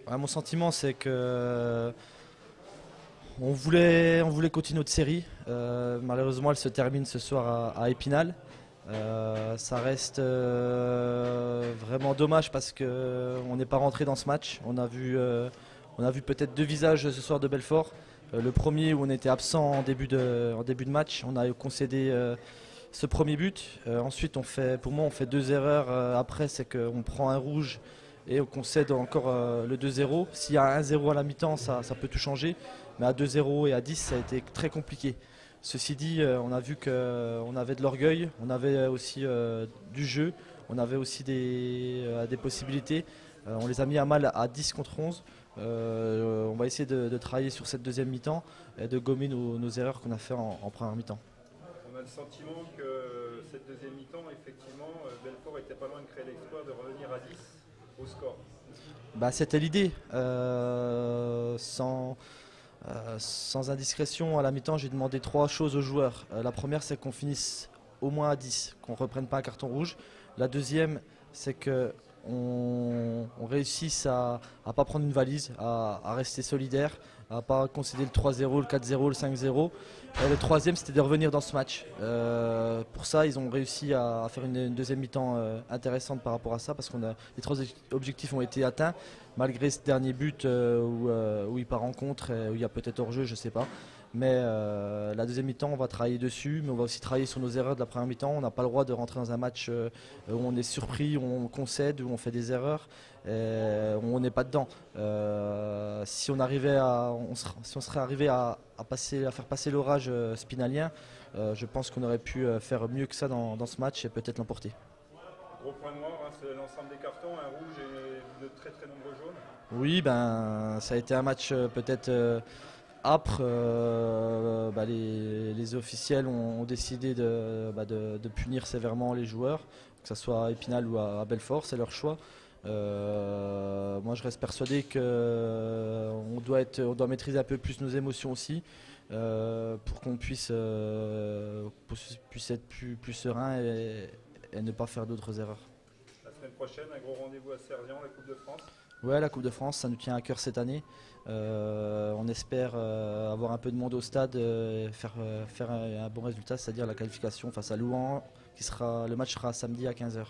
Ouais, mon sentiment, c'est que on voulait continuer notre série. Malheureusement, elle se termine ce soir à Épinal. Ça reste vraiment dommage parce qu'on n'est pas rentré dans ce match. On a vu peut-être deux visages ce soir de Belfort. Le premier où on était absent en début de match, on a concédé ce premier but. Ensuite, pour moi, on fait deux erreurs. Après, c'est qu'on prend un rouge et on concède encore le 2-0. S'il y a 1-0 à la mi-temps, ça peut tout changer. Mais à 2-0 et à 10, ça a été très compliqué. Ceci dit, on a vu qu'on avait de l'orgueil, on avait aussi du jeu, on avait aussi des possibilités. On les a mis à mal à 10 contre 11. On va essayer de travailler sur cette deuxième mi-temps et de gommer nos erreurs qu'on a fait en première mi-temps. On a le sentiment que cette deuxième mi-temps, effectivement, Belfort était pas loin de créer l'exploit de revenir à 10 au score. Bah, c'était l'idée. Sans indiscrétion, à la mi-temps, j'ai demandé trois choses aux joueurs. La première, c'est qu'on finisse au moins à 10, qu'on ne reprenne pas un carton rouge. La deuxième, c'est qu'on réussisse à ne pas prendre une valise, à rester solidaire, à ne pas concéder le 3-0, le 4-0, le 5-0. Et le troisième, c'était de revenir dans ce match. Pour ça, ils ont réussi à faire une deuxième mi-temps intéressante par rapport à ça, parce que les trois objectifs ont été atteints, malgré ce dernier but où il part en contre, où il y a peut-être hors-jeu, je ne sais pas. Mais la deuxième mi-temps, on va travailler dessus, mais on va aussi travailler sur nos erreurs de la première mi-temps. On n'a pas le droit de rentrer dans un match où on est surpris, où on concède, où on fait des erreurs, où on n'est pas dedans. Si on serait arrivé à faire passer l'orage spinalien, je pense qu'on aurait pu faire mieux que ça dans ce match et peut-être l'emporter. Gros point noir, hein, c'est l'ensemble des cartons, un rouge et de très très nombreux jaunes. Oui, ben ça a été un match peut-être âpre. Les officiels ont décidé de punir sévèrement les joueurs, que ce soit à Épinal ou à Belfort, c'est leur choix. Moi, je reste persuadé qu'on doit maîtriser un peu plus nos émotions aussi, pour qu'on puisse être plus serein et ne pas faire d'autres erreurs. La semaine prochaine, un gros rendez-vous à Servian, la Coupe de France. Ouais, la Coupe de France, ça nous tient à cœur cette année. On espère avoir un peu de monde au stade, faire un bon résultat, c'est-à-dire la qualification face à Louhans. Le match sera samedi à 15h.